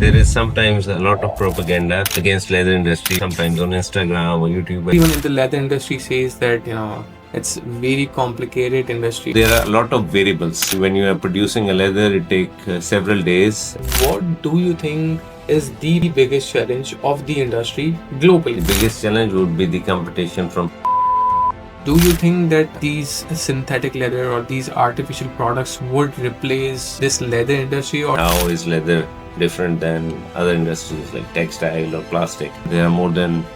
There is sometimes a lot of propaganda against leather industry, sometimes on Instagram or YouTube. Even in the leather industry says that, it's very complicated industry. There are a lot of variables. When you are producing a leather, it takes several days. What do you think is the biggest challenge of the industry globally? The biggest challenge would be the competition from. Do you think that these synthetic leather or these artificial products would replace this leather industry? Or How is leather different than other industries like textile or plastic? There are more than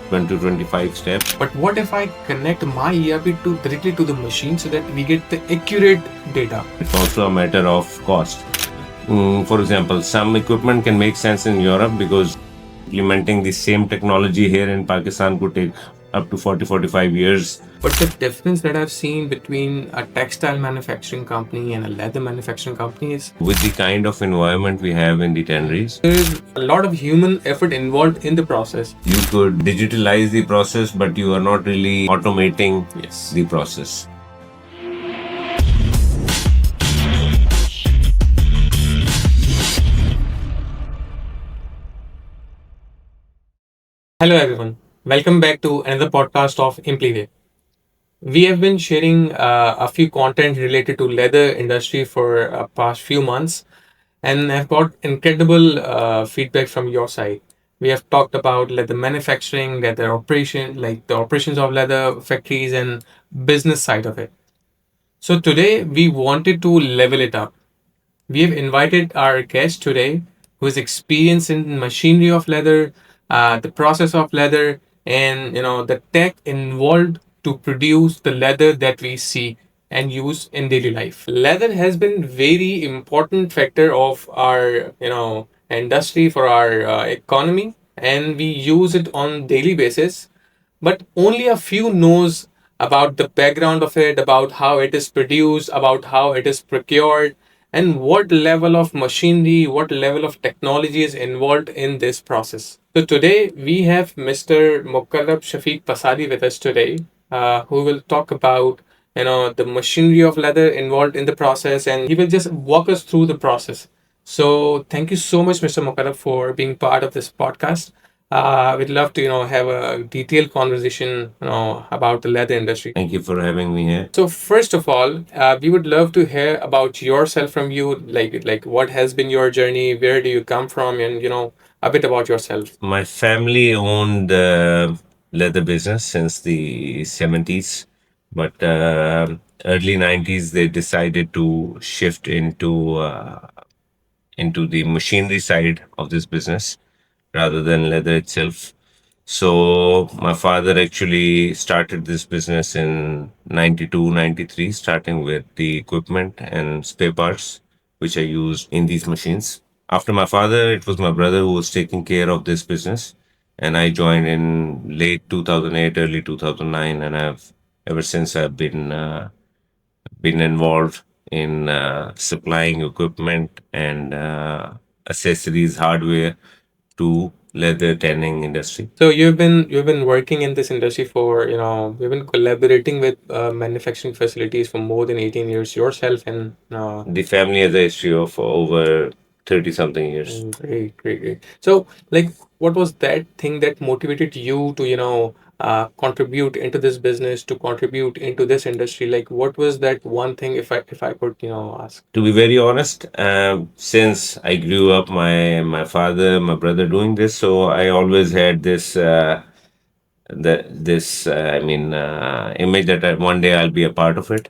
20 to 25 steps. But what if I connect my ERP directly to the machine so that we get the accurate data? It's also a matter of cost. For example, some equipment can make sense in Europe because implementing the same technology here in Pakistan could take up to 45 years. But the difference that I've seen between a textile manufacturing company and a leather manufacturing company is With the kind of environment we have in the tanneries, there is a lot of human effort involved in the process. you could digitalize the process, but you are not really automating Yes. the process. Hello, everyone. Welcome back to another podcast of Impliway. We have been sharing a few content related to leather industry for past few months, and have got incredible feedback from your side. We have talked about leather manufacturing, leather operation, like the operations of leather factories and business side of it. So today we wanted to level it up. We have invited our guest today who is experienced in machinery of leather, the process of leather, and the tech involved to produce the leather that we see and use in daily life. Leather has been very important factor of our industry for our economy, and we use it on daily basis, but only a few knows about the background of it, about how it is produced, about how it is procured, and what level of machinery, what level of technology is involved in this process. So today we have Mr. Muqarrab Safique Pasari with us today, who will talk about the machinery of leather involved in the process, and he will just walk us through the process. So thank you so much, Mr. Muqarrab, for being part of this podcast. We'd love to, have a detailed conversation, about the leather industry. Thank you for having me here. So first of all, we would love to hear about yourself from you, like what has been your journey, where do you come from, and a bit about yourself. My family owned leather business since the 70s, but early 90s they decided to shift into the machinery side of this business rather than leather itself. So my father actually started this business in 92, 93, starting with the equipment and spare parts which are used in these machines. After my father, it was my brother who was taking care of this business, and I joined in late 2008, early 2009, and I've ever since I've been involved in supplying equipment and accessories, hardware to leather tanning industry. So you've been working in this industry for you've been collaborating with manufacturing facilities for more than 18 years yourself, and The family has a history of over 30 something years. great, great, great. So, like, what was that thing that motivated you to, contribute into this business, to contribute into this industry? Like, what was that one thing, if I could, ask? To be very honest, since I grew up, my father, my brother doing this, so I always had this image that one day I'll be a part of it.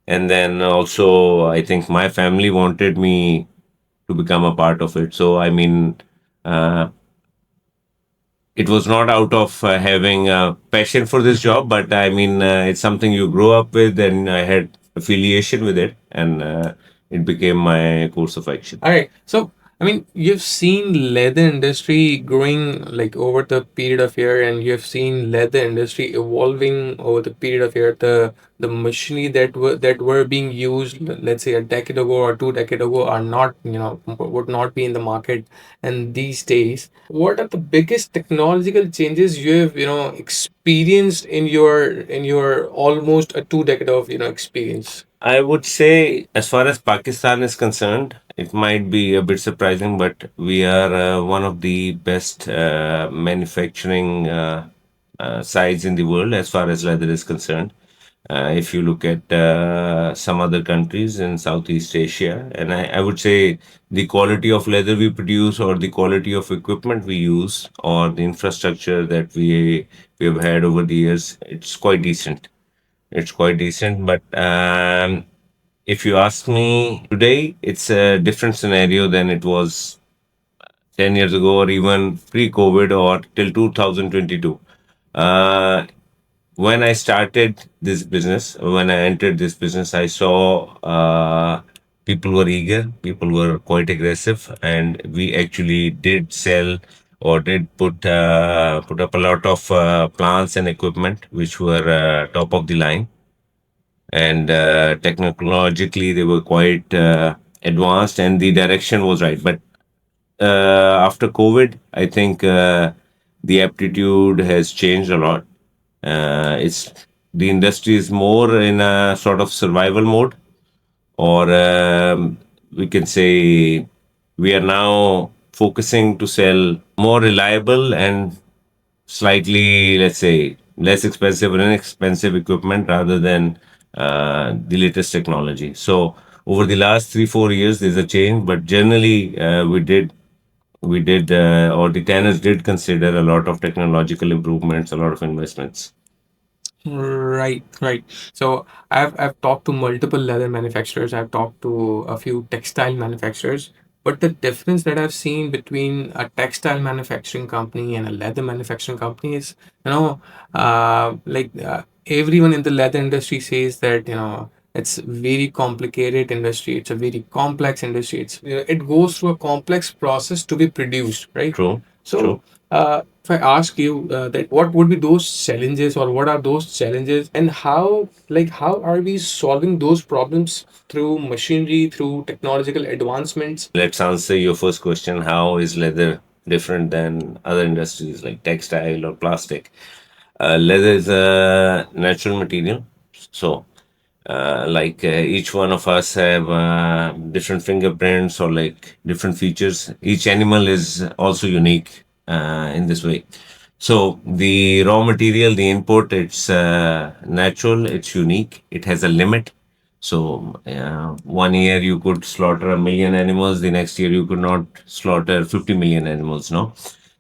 And then also, I think my family wanted me to become a part of it. So uh, it was not out of having a passion for this job, but it's something you grow up with, and I had affiliation with it, and it became my course of action. All right. So, I mean, you've seen leather industry growing like over the period of year, and you've seen leather industry evolving over the period of year. The machinery that were being used, let's say a decade ago or 2 decade ago, are not, would not be in the market. And these days, what are the biggest technological changes you have, experienced in your almost a 2 decade of experience? I would say, as far as Pakistan is concerned, it might be a bit surprising, but we are one of the best manufacturing sites in the world as far as leather is concerned. If you look at some other countries in Southeast Asia, and I would say the quality of leather we produce, or the quality of equipment we use, or the infrastructure that we have had over the years, it's quite decent. It's quite decent, but if you ask me today, it's a different scenario than it was 10 years ago, or even pre-COVID, or till 2022. Uh, when I started this business, when I entered this business, I saw people were eager, people were quite aggressive, and we actually did sell, or did put up a lot of plants and equipment which were top of the line, and technologically they were quite advanced, and the direction was right. But after COVID, I think the aptitude has changed a lot. It's The industry is more in a sort of survival mode, or we can say we are now focusing to sell more reliable and slightly, let's say, less expensive or inexpensive equipment, rather than the latest technology. So over the last 3 4 years, there's a change, but generally or the tenants did consider a lot of technological improvements, a lot of investments. Right, right. So I've talked to multiple leather manufacturers. I've talked to a few textile manufacturers. But the difference that I've seen between a textile manufacturing company and a leather manufacturing company is, everyone in the leather industry says that, it's very complicated industry. It's a very complex industry. It goes through a complex process to be produced, right? True, So true. if I ask you that what would be those challenges, or what are those challenges, and how are we solving those problems through machinery, through technological advancements? Let's answer your first question. How is leather different than other industries like textile or plastic? Leather is a natural material. So, each one of us have different fingerprints, or like different features. Each animal is also unique in this way. So the raw material, the input, it's natural, it's unique, it has a limit. So one year you could slaughter 1 million animals, the next year you could not slaughter 50 million animals, no?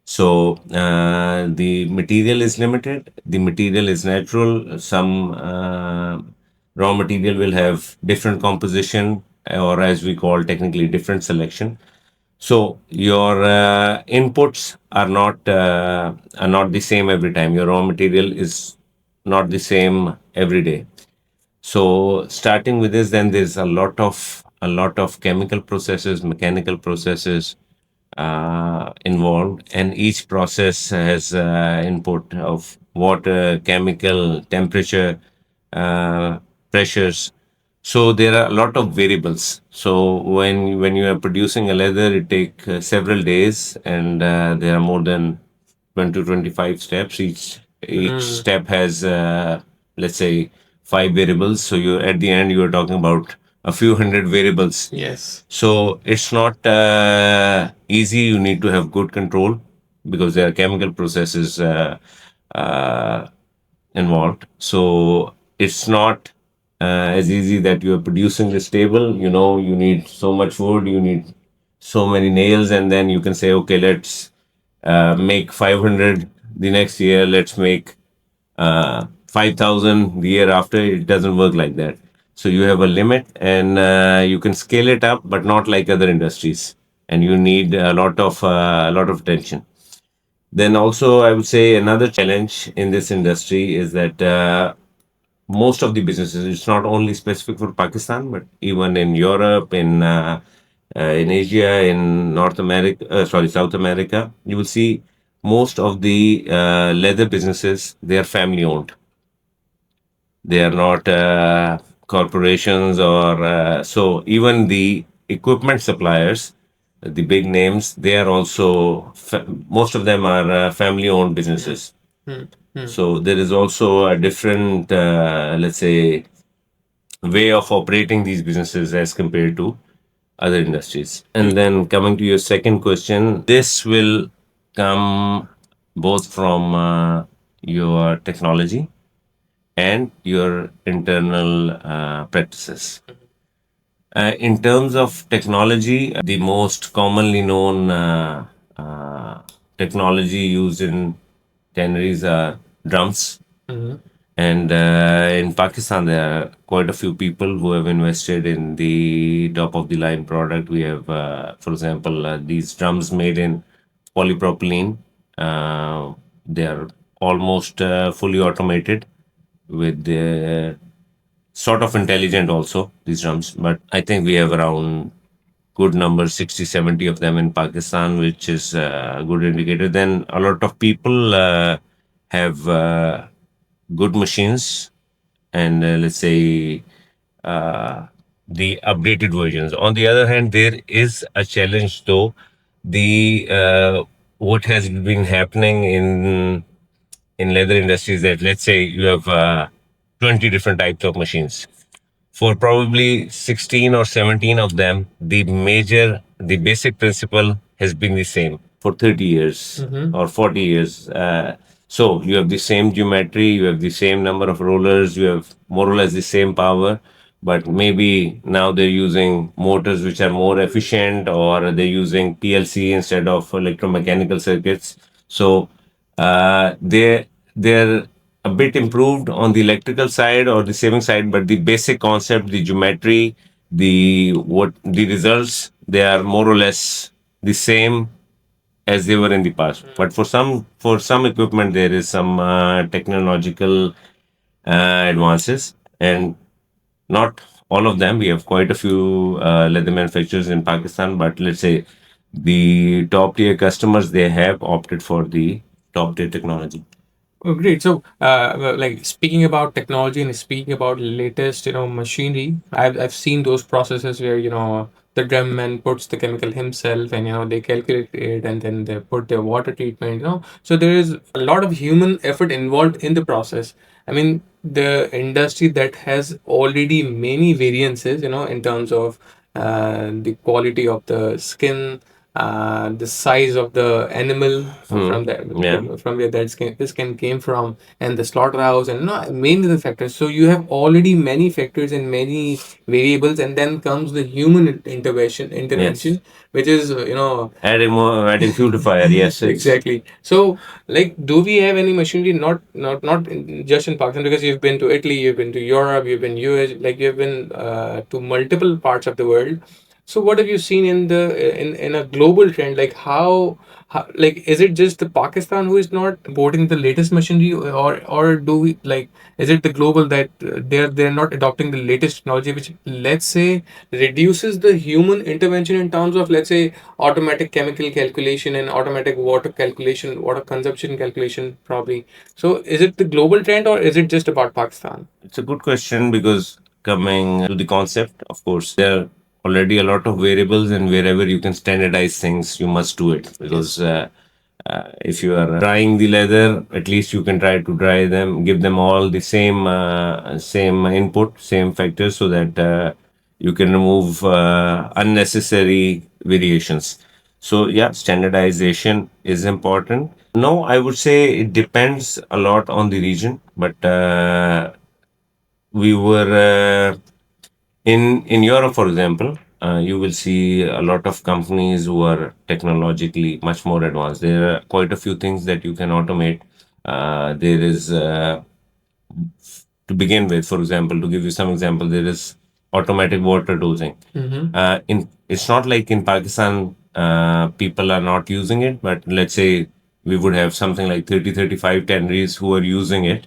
So the material is limited, the material is natural. Some raw material will have different composition, or as we call technically different selection. So your inputs are not the same every time. Your raw material is not the same every day. So starting with this, then there's a lot of chemical processes, mechanical processes involved, and each process has input of water, chemical, temperature, uh, pressures. So there are a lot of variables. So when you are producing a leather, it take several days, and there are more than 20 to 25 steps. Each Mm, step has let's say 5 variables. So you at the end you are talking about a few hundred variables. yes. So it's not easy. You need to have good control, because there are chemical processes uh, involved. So it's not as easy that you are producing this table. You know, you need so much wood, you need so many nails, and then you can say, okay, let's make 500 the next year. Let's make 5,000 the year after. It doesn't work like that. So you have a limit, and you can scale it up, but not like other industries. And you need a lot of attention. Then also, I would say another challenge in this industry is that most of the businesses, it's not only specific for Pakistan, but even in Europe, in Asia, in North America, South America, you will see most of the leather businesses, they are family owned. They are not corporations, or so even the equipment suppliers, the big names, they are also, most of them are family owned Mm, businesses. mm, mm. So there is also a different, let's say, way of operating these businesses as compared to other industries. And then coming to your second question, this will come both from your technology and your internal practices. In terms of technology, the most commonly known uh, technology used in tanneries are drums. And in Pakistan, there are quite a few people who have invested in the top of the line product. We have, for example, these drums made in polypropylene. They are almost fully automated with the sort of intelligent also, these drums. But I think we have around good number 60, 70 of them in Pakistan, which is a good indicator. Then a lot of people have good machines and let's say uh, the updated versions. On the other hand, there is a challenge though. The what has been happening in leather industries that let's say you have 20 different types of machines. For probably 16 or 17 of them, the basic principle has been the same for 30 years or 40 years. So you have the same geometry, you have the same number of rollers, you have more or less the same power, but maybe now they're using motors which are more efficient, or they're using PLC instead of electromechanical circuits. So they're a bit improved on the electrical side or the saving side, but the basic concept, the geometry, the results, they are more or less the same as they were in the past. But for some equipment, there is some technological advances, and not all of them. We have quite a few leather manufacturers in Pakistan, but let's say the top tier customers, they have opted for the top tier technology. Oh, great. So, like speaking about technology and speaking about latest, machinery, I've seen those processes where the drum man puts the chemical himself, and they calculate it, and then they put their water treatment. So there is a lot of human effort involved in the process. I mean, the industry that has already many variances, in terms of the quality of the skin, the size of the animal from Yeah. from where this skin came from, and the slaughterhouse, and mainly the factors. So you have already many factors and many variables, and then comes the human intervention, which is Adding fuel to fire. Yes. exactly. So, like, do we have any machinery? Not just in Pakistan, because you've been to Italy, you've been to Europe, you've been US, like you've been to multiple parts of the world. So, what have you seen in the in a global trend? Like, how like, is it just the Pakistan who is not importing the latest machinery, or do we, like, is it the global that they're not adopting the latest technology, which, let's say, reduces the human intervention in terms of, let's say, automatic chemical calculation and automatic water calculation, water consumption calculation, probably. So, is it the global trend, or is it just about Pakistan? It's a good question because coming to the concept, of course, there are already a lot of variables, and wherever you can standardize things, you must do it because if you are drying the leather, at least you can try to dry them, give them all the same input, same factors, so that you can remove unnecessary variations. So yeah, standardization is important. No, I would say it depends a lot on the region, but we were in Europe, for example. You will see a lot of companies who are technologically much more advanced. There are quite a few things that you can automate. There is to begin with, for example, to give you some example, there is automatic water dosing. In It's not like in Pakistan people are not using it, but let's say we would have something like 30, 35 tanneries who are using it,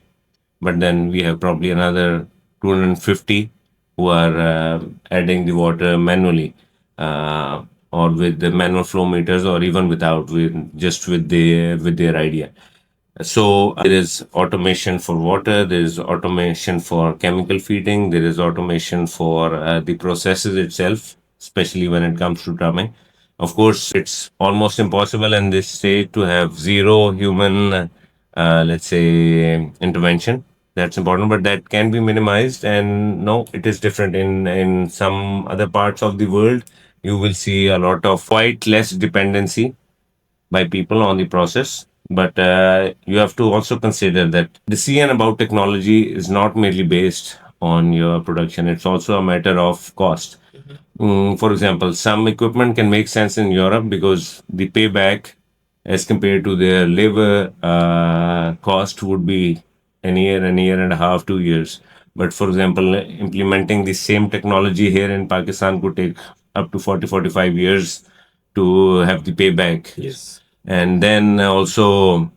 but then we have probably another 250 who are adding the water manually, or with the manual flow meters, or even without, with just with their idea. So there is automation for water, there is automation for chemical feeding, there is automation for the processes itself, especially when it comes to drumming. Of course, it's almost impossible in this state to have zero human, let's say, intervention. That's important, but that can be minimized. And no, it is different in some other parts of the world. You will see a lot of quite less dependency by people on the process. But you have to also consider that decision about technology is not merely based on your production, it's also a matter of cost. For example, some equipment can make sense in Europe because the payback as compared to their labor cost would be an year and a half, 2 years. But for example, implementing the same technology here in Pakistan could take up to 40, 45 years to have the payback. Yes. And then also,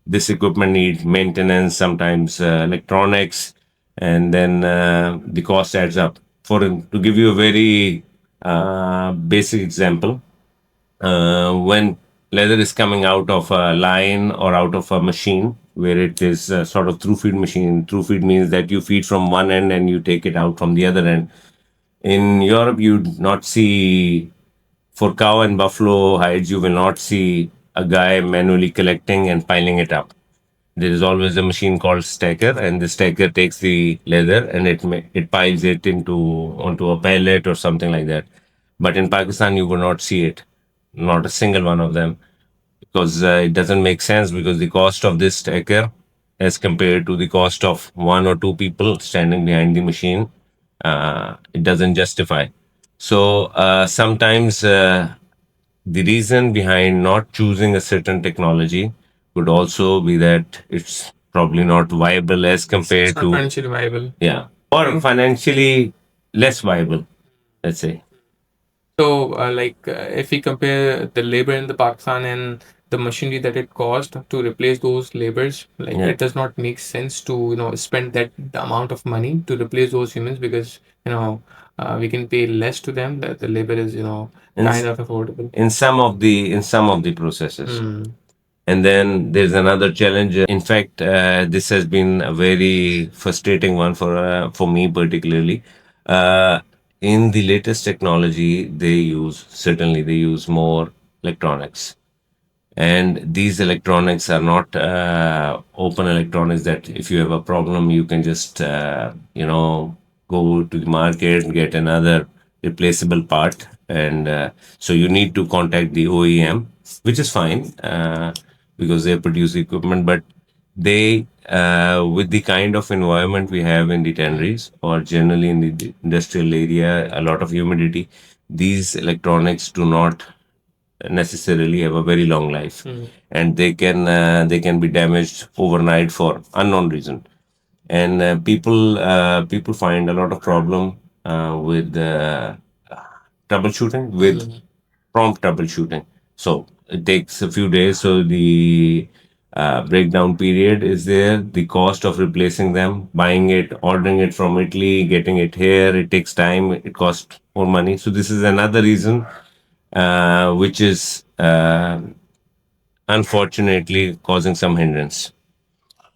this equipment needs maintenance, sometimes electronics, and then the cost adds up. To give you a very basic example, when leather is coming out of a line or out of a machine where it is sort of through feed machine. Through feed means that you feed from one end and you take it out from the other end. In Europe, you not see, for cow and buffalo hides, you will not see a guy manually collecting and piling it up. There is always a machine called stacker, and the stacker takes the leather and it piles it into onto a pallet or something like that. But in Pakistan, you will not see it, not a single one of them, because it doesn't make sense, because the cost of this stacker as compared to the cost of one or two people standing behind the machine, it doesn't justify. So sometimes the reason behind not choosing a certain technology could also be that it's probably not viable as compared Not to, financially viable. yeah, or financially less viable, let's say. So, if we compare the labor in the Pakistan and the machinery that it cost to replace those labors, Yeah. it does not make sense to spend that amount of money to replace those humans because we can pay less to them. That the labor is In, kind of affordable. in some of the processes. Hmm. And then there's another challenge. In fact, this has been a very frustrating one for me particularly. Uh, in the latest technology, they use more electronics, and these electronics are not open electronics that if you have a problem you can just go to the market and get another replaceable part. And so you need to contact the OEM, which is fine, because they produce the equipment. But they with the kind of environment we have in the tanneries or generally in the industrial area, a lot of humidity, these electronics do not necessarily have a very long life. And they can be damaged overnight for unknown reason. And people find a lot of problem with troubleshooting, with prompt troubleshooting. So it takes a few days. So the breakdown period is there. The cost of replacing them, buying it, ordering it from Italy, getting it here, it takes time. It costs more money. So this is another reason, which is unfortunately causing some hindrance.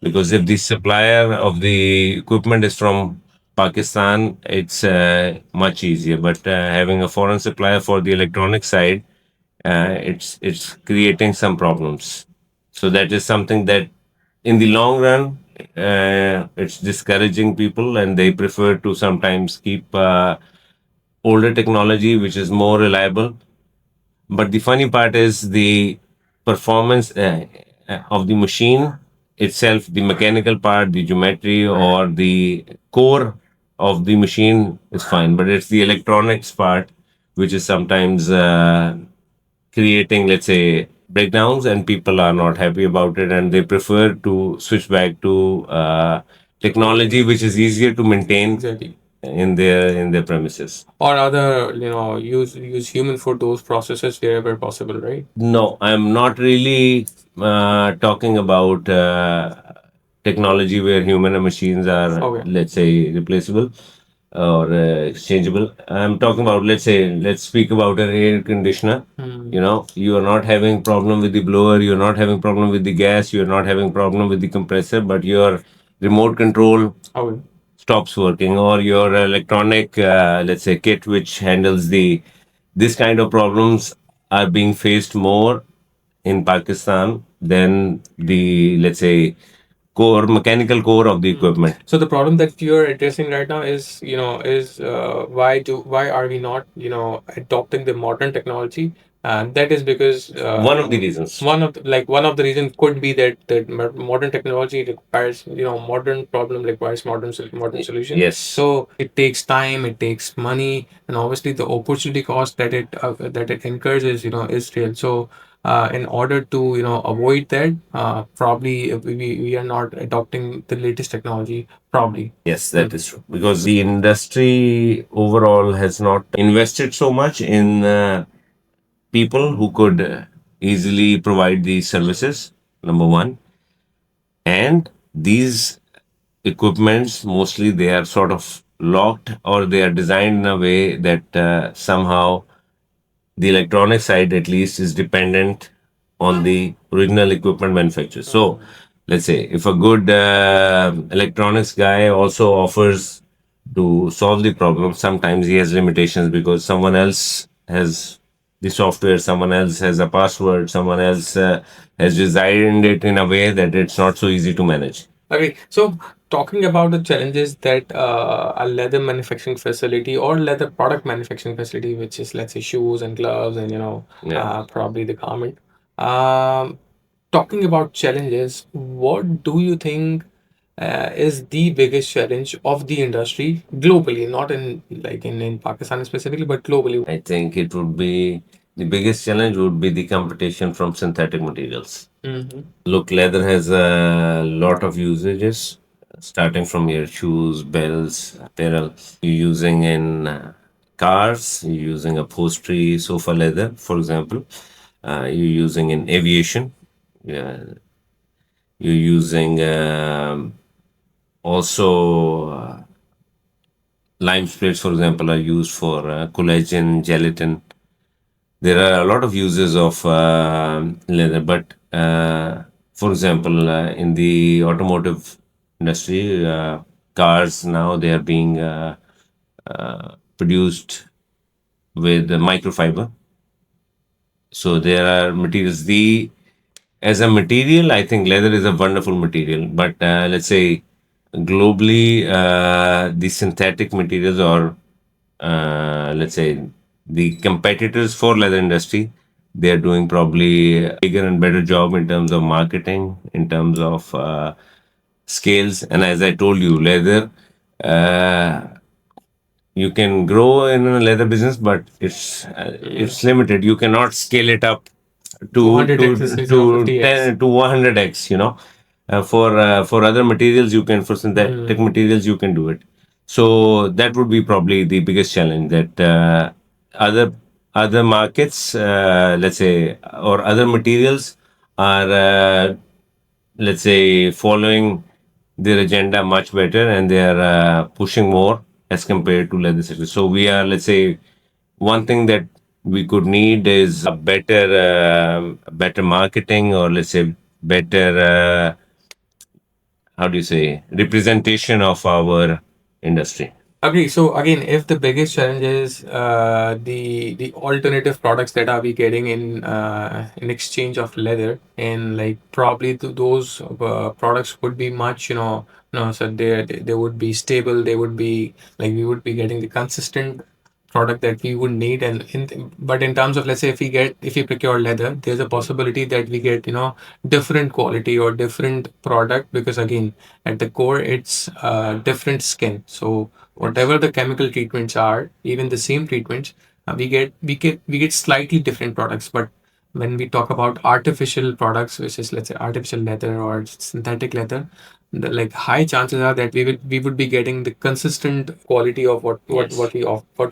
Because if the supplier of the equipment is from Pakistan, it's much easier. But having a foreign supplier for the electronic side, it's creating some problems. So that is something that, in the long run, it's discouraging people, and they prefer to sometimes keep older technology, which is more reliable. But the funny part is the performance of the machine itself, the mechanical part, the geometry, or the core of the machine is fine. But it's the electronics part which is sometimes creating, let's say, breakdowns, and people are not happy about it, and they prefer to switch back to technology which is easier to maintain. Exactly. In their premises. Or other, use human for those processes wherever possible, right? No, I'm not really talking about technology where human and machines are, Okay. let's say, replaceable or exchangeable. I'm talking about, let's speak about an air conditioner. You know, you are not having problem with the blower, you're not having problem with the gas, you're not having problem with the compressor, but your remote control Okay. stops working, or your electronic, let's say, kit which handles the this kind of problems are being faced more in Pakistan than the, let's say, core mechanical core of the equipment. So the problem that you're addressing right now is, why are we not, adopting the modern technology? That is because One of the reasons. one of the reasons could be that modern technology requires, modern problem requires modern solution. Yes. So it takes time, it takes money, and obviously the opportunity cost that it incurs is, is real. So in order to avoid that, probably we are not adopting the latest technology, probably. Yes, that is true. Because the industry overall has not invested so much in people who could easily provide these services, number one. And these equipments, mostly they are sort of locked or they are designed in a way that somehow the electronic side at least is dependent on the original equipment manufacturer. So let's say if a good electronics guy also offers to solve the problem, sometimes he has limitations because someone else has the software, someone else has a password, someone else has designed it in a way that it's not so easy to manage. Okay, so talking about the challenges that a leather manufacturing facility or leather product manufacturing facility, which is, let's say, shoes and gloves and Yeah. probably the garment. Um, Talking about challenges, what do you think is the biggest challenge of the industry globally, not in like in Pakistan specifically, but globally? I think it would be the biggest challenge would be the competition from synthetic materials. Mm-hmm. Look, leather has a lot of usages, starting from your shoes, belts, apparel. You're using in cars, you're using upholstery, sofa leather, for example. You're using in aviation. Yeah, you're using also lime splits, for example, are used for collagen, gelatin. There are a lot of uses of leather, but for example, in the automotive industry, cars now they are being produced with microfiber. So there are materials. The as a material, I think leather is a wonderful material. But let's say globally, the synthetic materials or let's say the competitors for leather industry, they are doing probably a bigger and better job in terms of marketing, in terms of scales. And as I told you, leather. You can grow in a leather business, but it's limited. You cannot scale it up to 200x is to 50x. 10 to 100x. For other materials, you can for synthetic materials you can do it. So that would be probably the biggest challenge that other other markets, let's say, or other materials are let's say following their agenda much better and they are pushing more as compared to leather sector. So we are, let's say, one thing that we could need is a better marketing or let's say better how do you say representation of our industry. Agree. So again, if the biggest challenge is the alternative products that are we getting in exchange of leather, and like probably those products would be much no, so they would be stable. They would be like we would be getting the consistent product that we would need, and but in terms of, let's say, if we procure leather, there's a possibility that we get different quality or different product, because again at the core it's different skin. So whatever the chemical treatments are, even the same treatments, we get slightly different products. But when we talk about artificial products, which is, let's say, artificial leather or synthetic leather, the like high chances are that we would be getting the consistent quality of what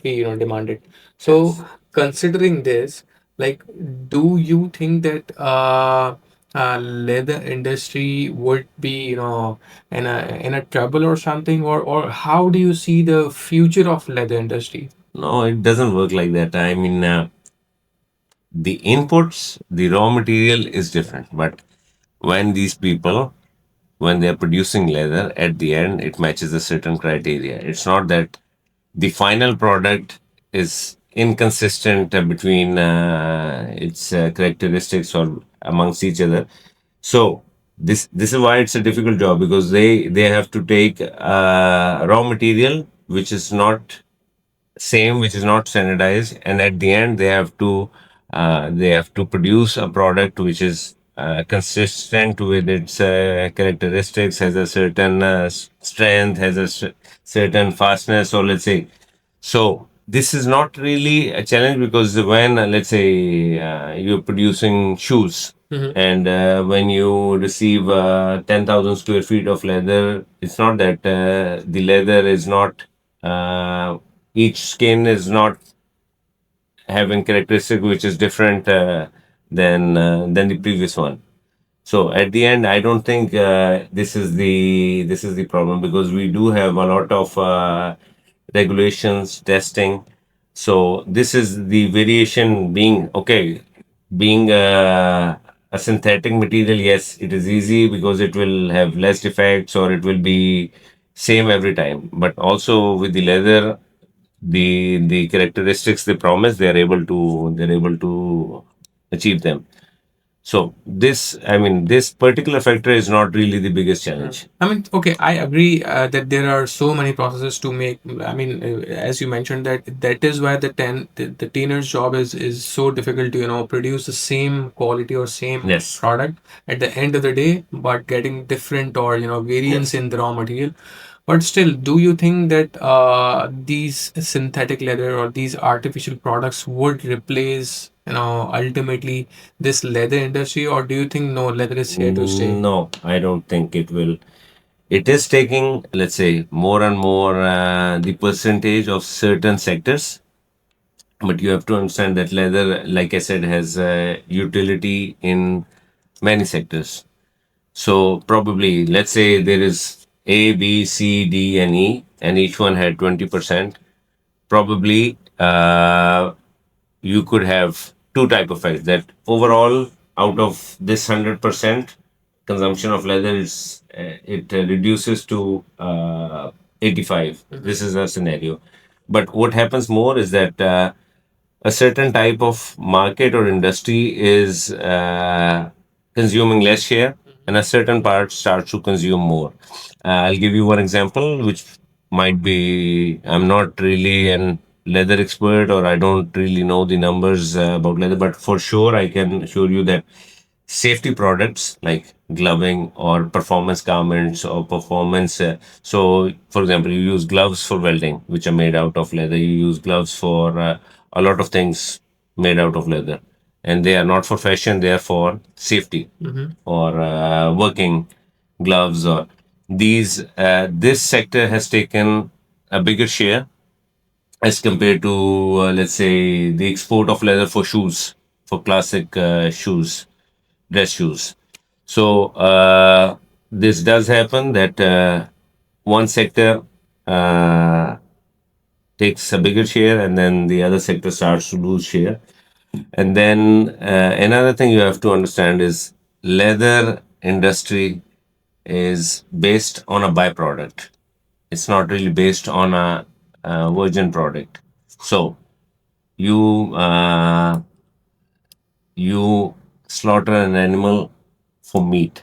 we demanded. So considering this, like, do you think that leather industry would be in a trouble or something, or how do you see the future of leather industry? No, it doesn't work like that. I mean, the inputs, the raw material is different, but when these people, when they're producing leather, at the end, it matches a certain criteria. It's not that the final product is inconsistent between its characteristics or amongst each other. So this is why it's a difficult job, because they have to take raw material which is not same, which is not standardized, and at the end they have to produce a product which is consistent with its characteristics, has a certain strength, has a certain fastness, or let's say. So this is not really a challenge, because when let's say you're producing shoes, and when you receive 10,000 square feet of leather, it's not that the leather is not, uh, each skin is not having characteristic which is different than the previous one. So at the end, I don't think this is the problem, because we do have a lot of regulations, testing. So this is the variation being okay, being a synthetic material. Yes, it is easy because it will have less defects, or it will be same every time. But also with the leather, the characteristics they promise, they're able to achieve them. So this, I mean, this particular factor is not really the biggest challenge. I mean, okay, I agree that there are so many processes to make. I mean, as you mentioned, that is why the tanner's job is so difficult to produce the same quality or same Yes. product at the end of the day, but getting different or variance in the raw material. But still, do you think that these synthetic leather or these artificial products would replace, ultimately this leather industry, or do you think no, leather is here to stay? No, I don't think it will. It is taking, let's say, more and more the percentage of certain sectors, but you have to understand that leather, like I said, has utility in many sectors. So probably, let's say there is A, B, C, D, and E, and each one had 20%. Probably you could have two type of facts, that overall out of this 100% consumption of leather, it reduces to 85. This is a scenario. But what happens more is that a certain type of market or industry is consuming less share, and a certain part starts to consume more. I'll give you one example, which might be, I'm not really an leather expert, or I don't really know the numbers about leather, but for sure I can assure you that safety products like gloving or performance garments or performance. So, for example, you use gloves for welding, which are made out of leather. You use gloves for a lot of things made out of leather. And they are not for fashion, they are for safety, or working gloves. Or this sector has taken a bigger share as compared to, let's say, the export of leather for shoes, for classic shoes, dress shoes. So this does happen, that one sector uh, takes a bigger share, and then the other sector starts to lose share. And then another thing you have to understand is leather industry is based on a byproduct. It's not really based on a virgin product. So you you slaughter an animal for meat.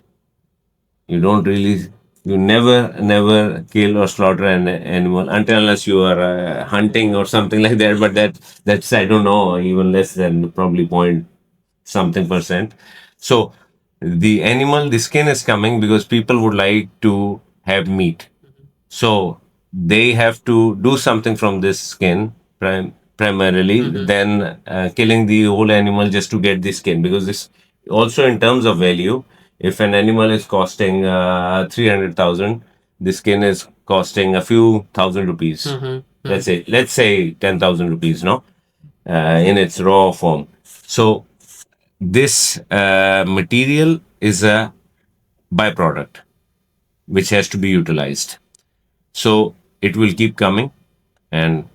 You don't really, you never kill or slaughter an animal until unless you are hunting or something like that. But that's, I don't know, even less than probably point something percent. So the animal, the skin is coming because people would like to have meat. So they have to do something from this skin primarily, than killing the whole animal just to get the skin. Because this also, in terms of value, if an animal is costing 300,000, the skin is costing a few thousand rupees. Let's say 10,000 rupees, no, in its raw form. So this material is a byproduct which has to be utilized. So it will keep coming, and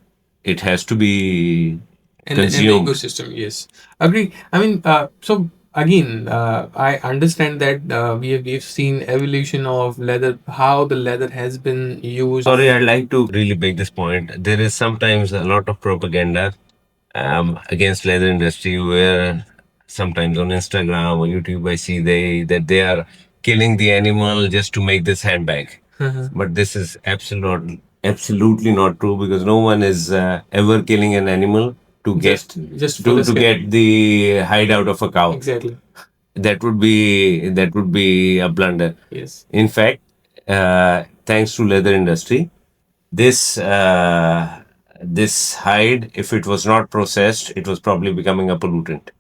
it has to be In the consumed. ecosystem, yes, agree. I mean, so again, I understand that we've seen evolution of leather, how the leather has been used. Sorry, I'd like to really make this point. There is sometimes a lot of propaganda against leather industry, where sometimes on Instagram or YouTube I see they are killing the animal just to make this handbag. But this is absolutely not true, because no one is ever killing an animal to get just for to, the to skin. get the hide out of a cow. Exactly. That would be a blunder. Yes. In fact, thanks to leather industry, this hide, if it was not processed, it was probably becoming a pollutant.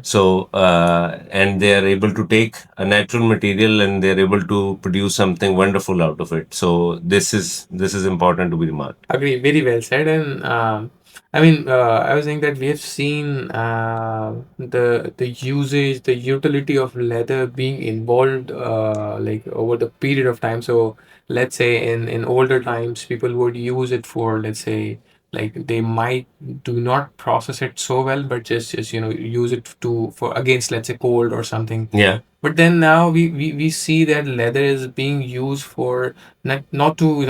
So, and they are able to take a natural material and they're able to produce something wonderful out of it. So, this is important to be remarked. Agree, very well said. And I was saying that we have seen the usage, the utility of leather being involved like over the period of time. So let's say in older times, people would use it for, let's say, like they might do not process it so well, but just use it to for against, let's say, cold or something. Yeah. But then now we see that leather is being used for not to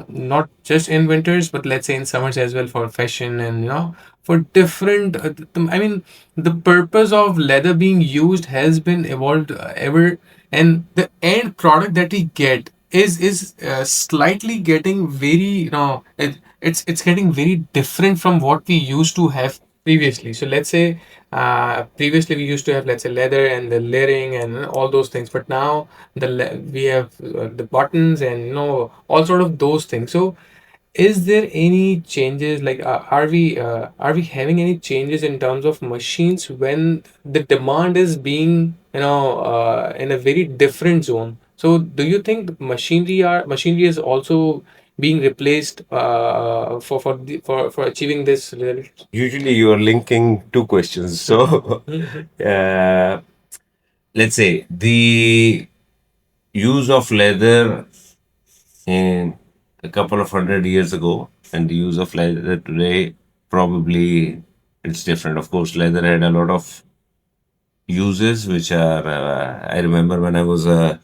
not just in winters, but let's say in summers as well, for fashion and for different the purpose of leather being used has been evolved ever, and the end product that we get is slightly getting very it's getting very different from what we used to have previously. So let's say previously we used to have, let's say, leather and the layering and all those things, but now we have the buttons and all sort of those things. So is there any changes, like are we having any changes in terms of machines when the demand is being in a very different zone? So do you think machinery is also being replaced for achieving this result? Usually, you are linking two questions. So, uh, let's say the use of leather in a couple of 100 years ago and the use of leather today, probably it's different. Of course, leather had a lot of uses, which are I remember when I was a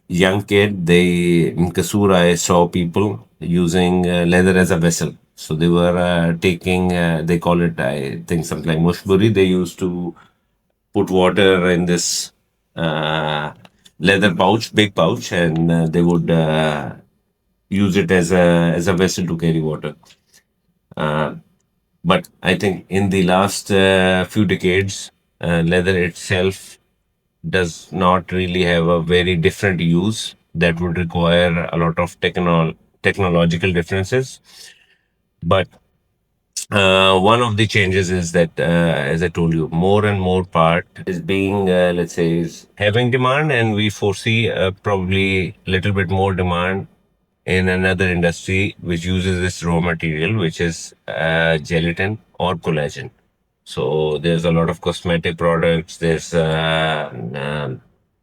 young kid. They in Kasura, I saw people using leather as a vessel. So they were taking, they call it, I think, something like mushburi. They used to put water in this uh, leather pouch, big pouch, and they would use it as a vessel to carry water. Uh, but I think in the last few decades, leather itself does not really have a very different use that would require a lot of technological differences. But one of the changes is that, as I told you, more and more part is being, let's say, is having demand, and we foresee probably a little bit more demand in another industry which uses this raw material, which is gelatin or collagen. So there's a lot of cosmetic products. There's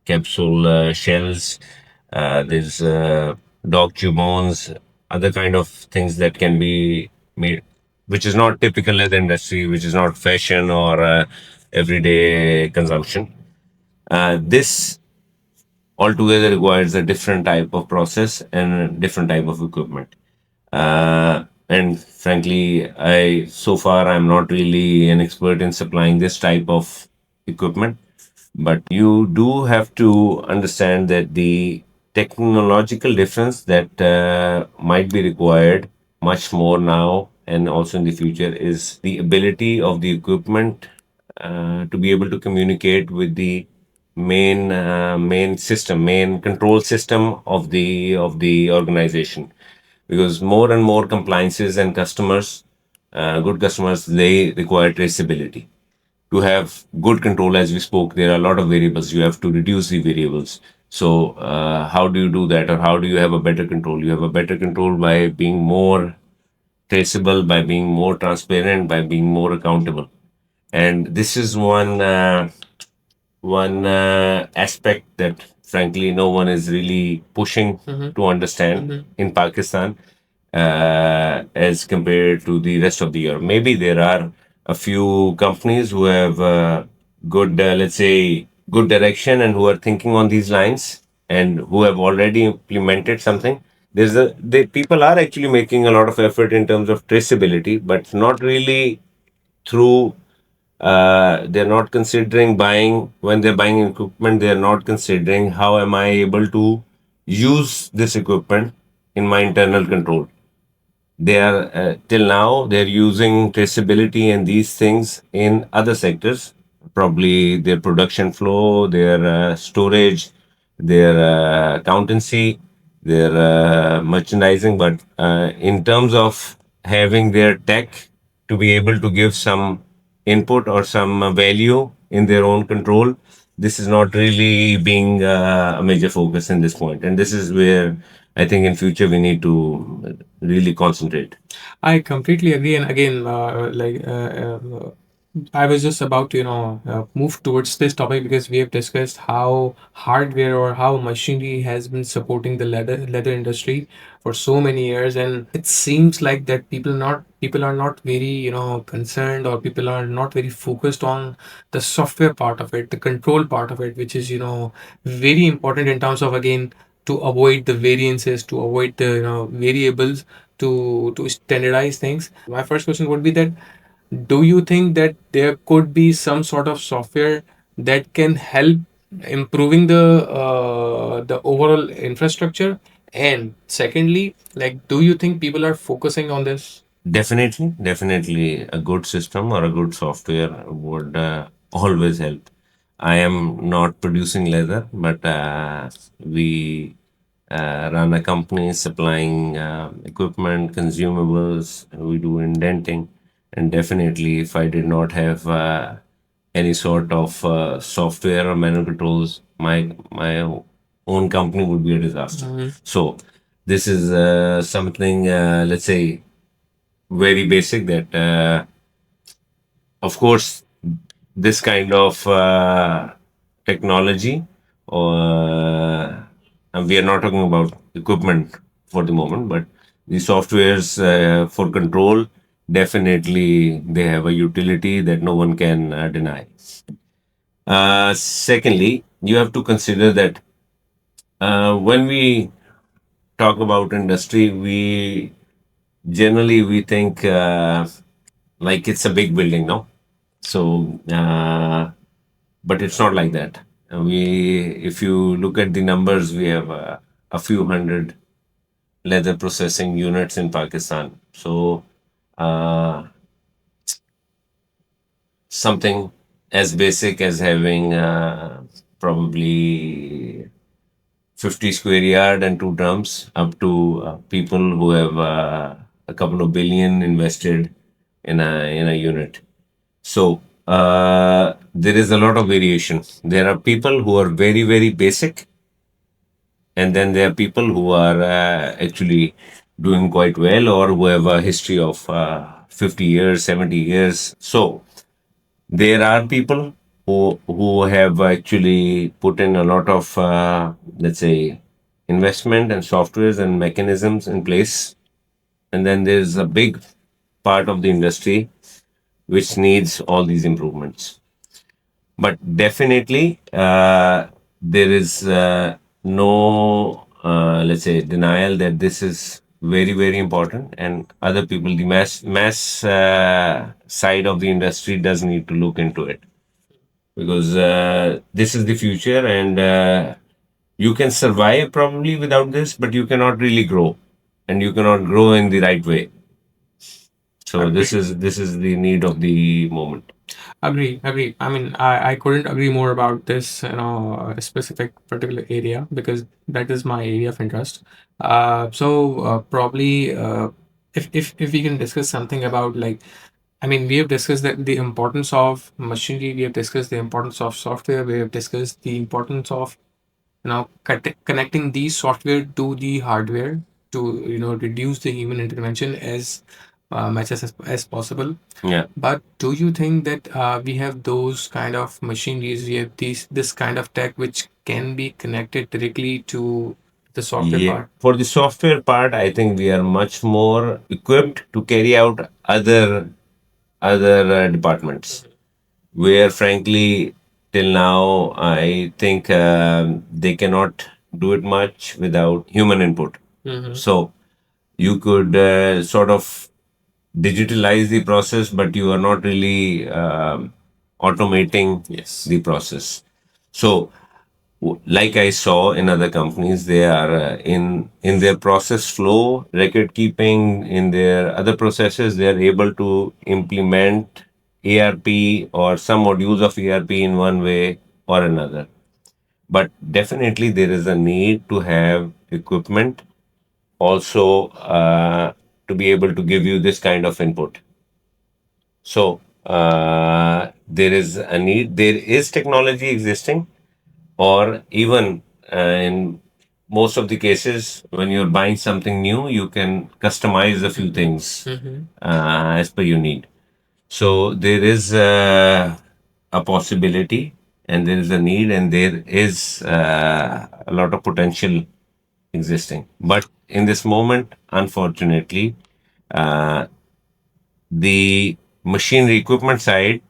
capsule shells. There's dog chew bones, other kind of things that can be made, which is not typical leather industry, which is not fashion or everyday consumption. This altogether requires a different type of process and a different type of equipment. And frankly, I so far I'm not really an expert in supplying this type of equipment, but you do have to understand that the technological difference that might be required much more now and also in the future is the ability of the equipment to be able to communicate with the main control system of the organization, because more and more compliances and customers, good customers, they require traceability. To have good control, as we spoke, there are a lot of variables. You have to reduce the variables. So, how do you do that, or how do you have a better control? You have a better control by being more traceable, by being more transparent, by being more accountable. And this is one aspect that frankly no one is really pushing to understand in Pakistan as compared to the rest of the year. Maybe there are a few companies who have good, let's say, good direction and who are thinking on these lines and who have already implemented something. The people are actually making a lot of effort in terms of traceability, but not really through they're not considering buying, when they're buying equipment, they're not considering how am I able to use this equipment in my internal control. They are till now they're using traceability and these things in other sectors, probably their production flow, their storage, their accountancy, their merchandising. But in terms of having their tech to be able to give some input or some value in their own control, this is not really being a major focus in this point, and this is where I think in future we need to really concentrate. I completely agree. And again, I was just about to, move towards this topic because we have discussed how hardware or how machinery has been supporting the leather industry for so many years, and it seems like that people are not very, concerned, or people are not very focused on the software part of it, the control part of it, which is, very important in terms of, again, to avoid the variances, to avoid the, variables, to standardize things. My first question would be that, do you think that there could be some sort of software that can help improving the overall infrastructure? And secondly, like, do you think people are focusing on this? Definitely, definitely, a good system or a good software would always help. I am not producing leather, but we run a company supplying equipment, consumables. We do indenting, and definitely, if I did not have any sort of software or manual controls, my own company would be a disaster. So, this is something, let's say, very basic that of course this kind of technology, or and we are not talking about equipment for the moment, but the softwares for control, definitely they have a utility that no one can deny. Secondly, you have to consider that when we talk about industry, we generally we think like it's a big building, no? So, but it's not like that. If you look at the numbers, we have a few hundred leather processing units in Pakistan. So, uh, something as basic as having probably 50 square yard and two drums, up to people who have a couple of billion invested in a unit. So there is a lot of variation. There are people who are very, very basic, and then there are people who are actually doing quite well, or who have a history of 50 years, 70 years. So there are people who have actually put in a lot of, let's say, investment and softwares and mechanisms in place. And then there's a big part of the industry which needs all these improvements. But definitely, there is no, let's say, denial that this is very, very important, and other people, the mass side of the industry, does need to look into it, because this is the future, and you can survive probably without this, but you cannot really grow, and you cannot grow in the right way. So this is the need of the moment. Agree. I mean, I couldn't agree more about this, specific particular area, because that is my area of interest. Probably, if we can discuss something about, like, I mean, we have discussed that the importance of machinery, we have discussed the importance of software, we have discussed the importance of, connecting the software to the hardware to, reduce the human intervention as much as possible. Yeah. But do you think that we have those kind of machineries, we have this kind of tech which can be connected directly to the software Yeah, part? for the software part, I think we are much more equipped to carry out other departments, where frankly till now I think they cannot do it much without human input. So you could sort of digitalize the process, but you are not really automating Yes. the process. So, like I saw in other companies, they are in their process flow, record keeping, in their other processes, they are able to implement ERP or some modules of ERP in one way or another. But definitely, there is a need to have equipment also to be able to give you this kind of input. So there is a need. There is technology existing, or even in most of the cases, when you're buying something new, you can customize a few things as per your need. So there is a possibility, and there is a need, and there is a lot of potential existing. But in this moment, unfortunately, uh, the machinery equipment side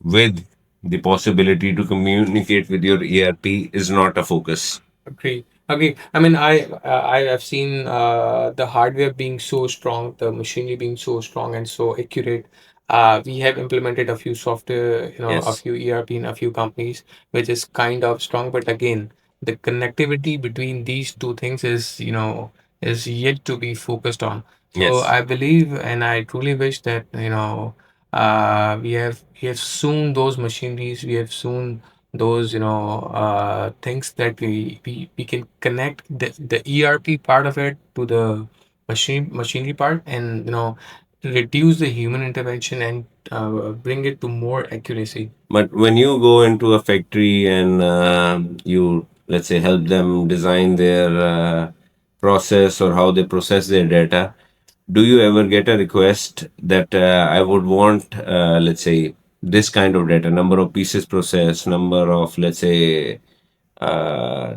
with the possibility to communicate with your ERP is not a focus. Agree. Agree. I mean, I have seen the hardware being so strong, the machinery being so strong and so accurate. We have implemented a few software, a Yes. few ERP in a few companies, which is kind of strong. But again, the connectivity between these two things is, is yet to be focused on. So Yes. I believe, and I truly wish that, we have soon those machineries, we have soon those things that we can connect the ERP part of it to the machinery part, and reduce the human intervention and bring it to more accuracy. But when you go into a factory and you, let's say, help them design their process or how they process their data, do you ever get a request that I would want, let's say, this kind of data, number of pieces processed, number of, let's say, uh,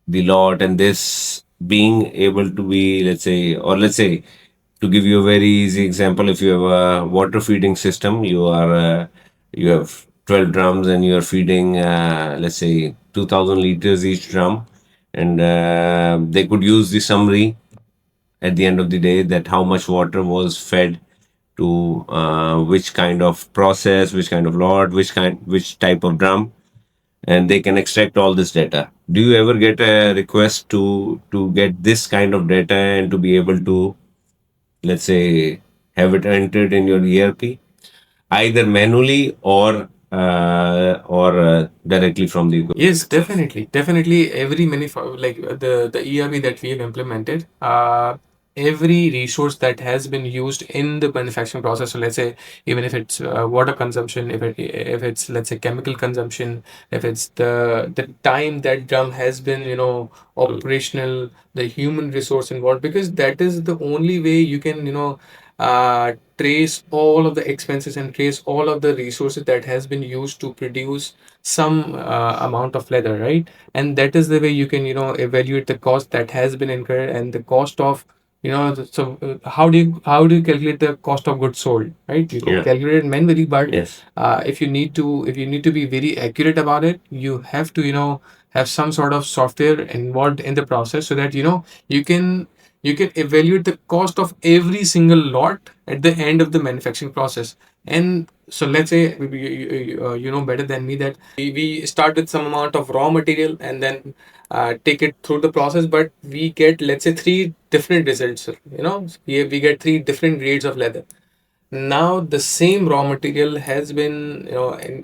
the lot, and this being able to be, let's say, or let's say, to give you a very easy example, if you have a water feeding system, you have 12 drums and you are feeding, let's say, 2000 liters each drum, and they could use the summary at the end of the day, that how much water was fed to which kind of process, which kind of lot, which type of drum, and they can extract all this data. Do you ever get a request to get this kind of data and to be able to, let's say, have it entered in your ERP, either manually or directly from the equipment Yes, itself? definitely, definitely. Every like the ERP that we have implemented, every resource that has been used in the manufacturing process. So let's say even if it's water consumption, if it's let's say chemical consumption, if it's the time that drum has been operational, the human resource involved, because that is the only way you can trace all of the expenses and trace all of the resources that has been used to produce some amount of leather, right? And that is the way you can evaluate the cost that has been incurred and the cost of how do you calculate the cost of goods sold, right? You can Yeah. calculate it manually, but Yes. if you need to be very accurate about it, you have to have some sort of software involved in the process, so that you can evaluate the cost of every single lot at the end of the manufacturing process. And so let's say you know better than me that we start with some amount of raw material and then take it through the process, but we get, let's say, three different results. We get three different grades of leather. Now the same raw material has been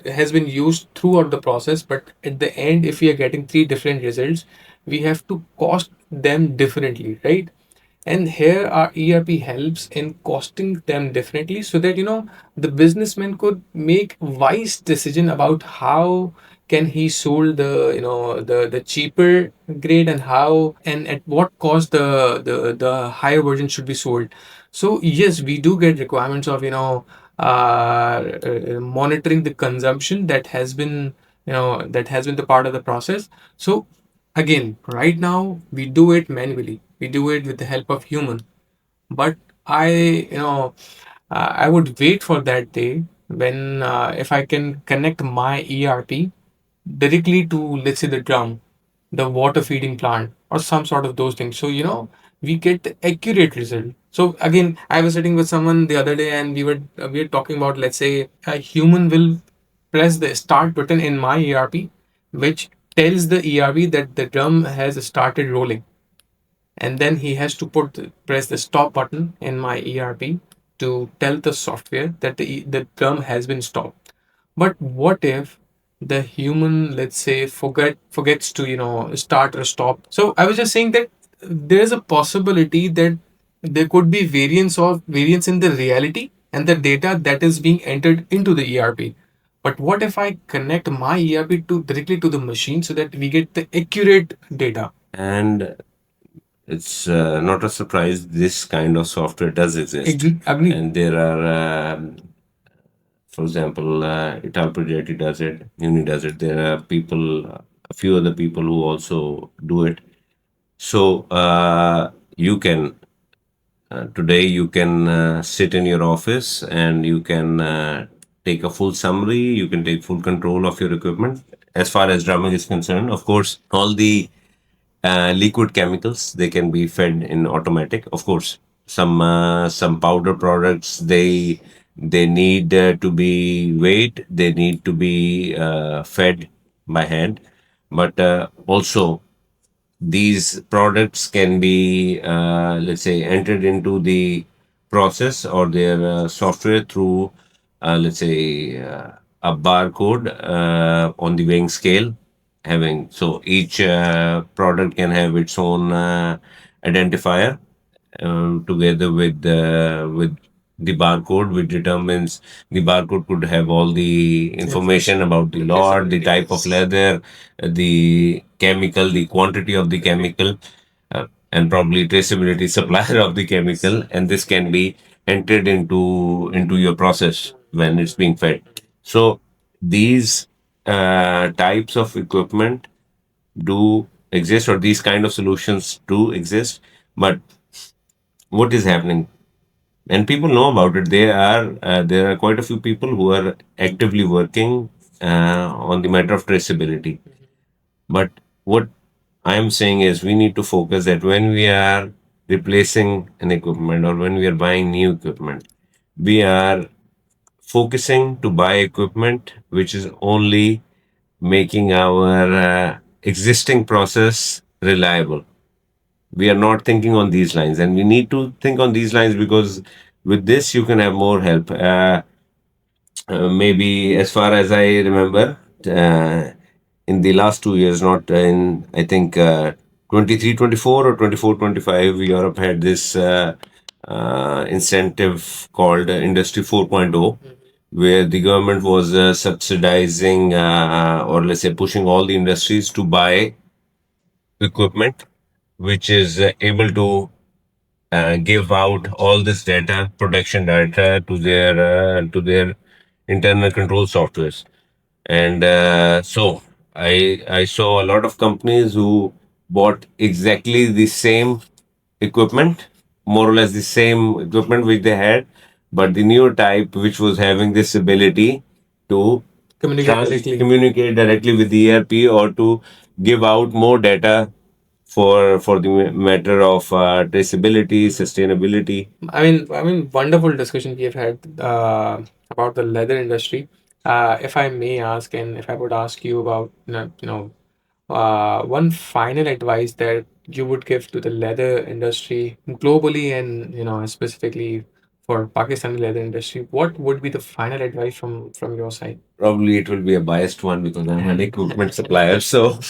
has been used throughout the process, but at the end, if we are getting three different results, we have to cost them differently, right? And here our ERP helps in costing them differently, so that the businessman could make wise decision about how can he sold the cheaper grade, and how and at what cost the higher version should be sold. So yes, we do get requirements of monitoring the consumption that has been the part of the process. So again, right now we do it manually, we do it with the help of human, but I you know I would wait for that day when if I can connect my ERP directly to, let's say, the drum, the water feeding plant, or some sort of those things. So we get the accurate result. So again, I was sitting with someone the other day, and we were talking about, let's say, a human will press the start button in my ERP, which tells the ERP that the drum has started rolling, and then he has to press the stop button in my ERP to tell the software that the drum has been stopped. But what if the human, let's say, forgets to start or stop? So I was just saying that there is a possibility that there could be variance in the reality and the data that is being entered into the ERP. But what if I connect my ERP to directly to the machine so that we get the accurate data? And it's not a surprise this kind of software does exist. Agree. And there are, for example, Ital Project does it, Uni does it. There are people, a few other people who also do it. So you can today you can sit in your office and you can take a full summary. You can take full control of your equipment as far as drumming is concerned. Of course, all the liquid chemicals they can be fed in automatic. Of course, some powder products they need to be weighed. They need to be fed by hand, but also these products can be, let's say, entered into the process or their software through, let's say, a barcode on the weighing scale. Having so each product can have its own identifier together with the barcode, which determines the barcode could have all the information about the lot, the type of leather, the chemical, the quantity of the chemical, and probably traceability supplier of the chemical, and this can be entered into your process when it's being fed. So these types of equipment do exist, or these kind of solutions do exist, but what is happening and people know about it. There are quite a few people who are actively working on the matter of traceability. But what I am saying is we need to focus that when we are replacing an equipment or when we are buying new equipment, we are focusing to buy equipment which is only making our existing process reliable. We are not thinking on these lines, and we need to think on these lines because with this you can have more help. Maybe as far as I remember, in the last 2 years, not in, I think, 23, 24 or 24, 25, Europe had this incentive called Industry 4.0, where the government was subsidizing or let's say pushing all the industries to buy equipment which is able to give out all this data, production data to their internal control softwares. And so I saw a lot of companies who bought exactly the same equipment, more or less the same equipment which they had, but the newer type which was having this ability to communicate directly with the ERP or to give out more data for the matter of traceability, sustainability. Wonderful discussion we have had about the leather industry. If I may ask, and if I would ask you about, one final advice that you would give to the leather industry globally, and specifically for Pakistani leather industry, what would be the final advice from your side? Probably it will be a biased one because I'm an equipment supplier. So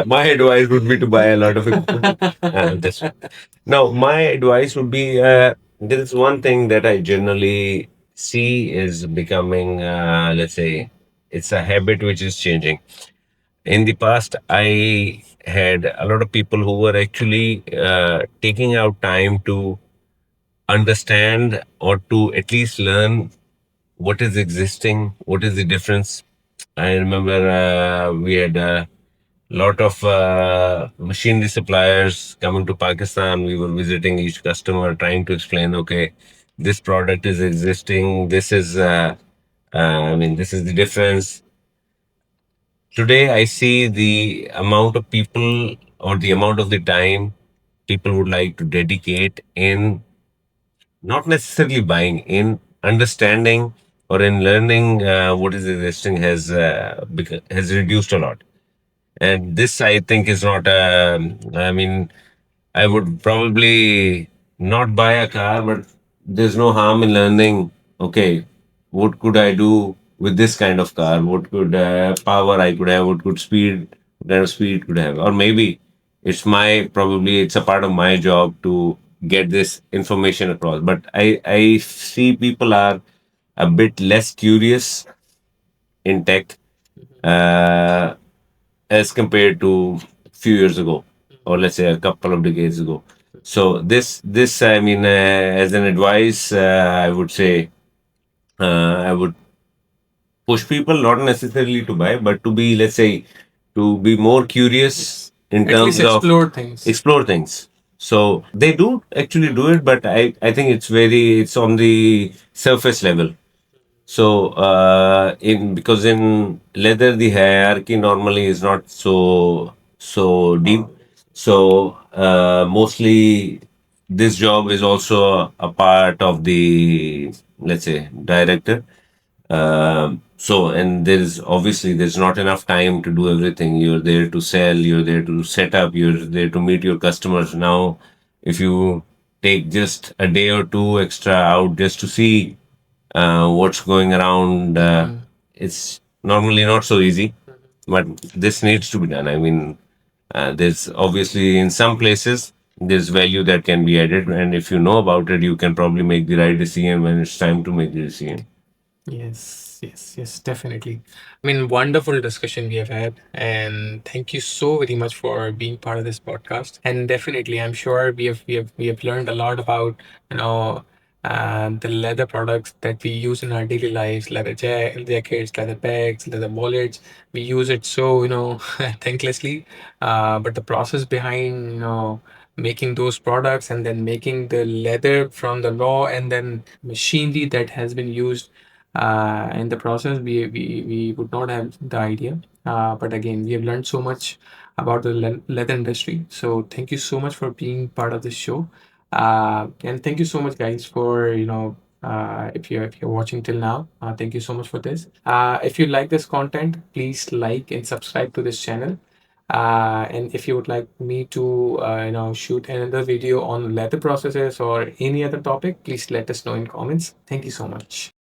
my advice would be to buy a lot of equipment. Now, my advice would be there is one thing that I generally see is becoming, let's say, it's a habit which is changing. In the past, I had a lot of people who were actually taking out time to understand or to at least learn what is existing, what is the difference. I remember we had a lot of machinery suppliers coming to Pakistan. We were visiting each customer, trying to explain, okay, this product is existing. This is, this is the difference. Today, I see the amount of people or the amount of the time people would like to dedicate in not necessarily buying, in understanding or in learning what is existing has reduced a lot. And this, I think, is not. I mean, I would probably not buy a car, but there's no harm in learning. Okay, what could I do with this kind of car? What could power I could have? What kind of speed could I have? Or maybe it's a part of my job to get this information across. But I see people are a bit less curious in tech. Uh, as compared to a few years ago, or let's say a couple of decades ago. So this I mean, as an advice, I would say I would push people not necessarily to buy, but to be, let's say, to be more curious Yes. in At least terms of explore things. explore things. So they do actually do it, but I think it's on the surface level. So, in because in leather the hierarchy normally is not so deep. Oh, So, mostly this job is also a part of the, let's say, director. And there's not enough time to do everything. You're there to sell, you're there to set up, you're there to meet your customers. Now, if you take just a day or two extra out just to see what's going around, it's normally not so easy, but this needs to be done. I mean, there's obviously in some places there's value that can be added, and if you know about it, you can probably make the right decision when it's time to make the decision. yes, yes, yes, definitely. I mean, wonderful discussion we have had, and thank you so very much for being part of this podcast. And definitely, I'm sure we have learned a lot about you know the leather products that we use in our daily lives, jackets, leather bags, leather wallets. We use it so thanklessly, but the process behind making those products and then making the leather from the raw and then machinery that has been used in the process we would not have the idea, but again we have learned so much about the leather industry. So thank you so much for being part of this show, and thank you so much guys for if you're watching till now, thank you so much for this. If you like this content, please like and subscribe to this channel, and if you would like me to shoot another video on leather processes or any other topic, please let us know in comments. Thank you so much.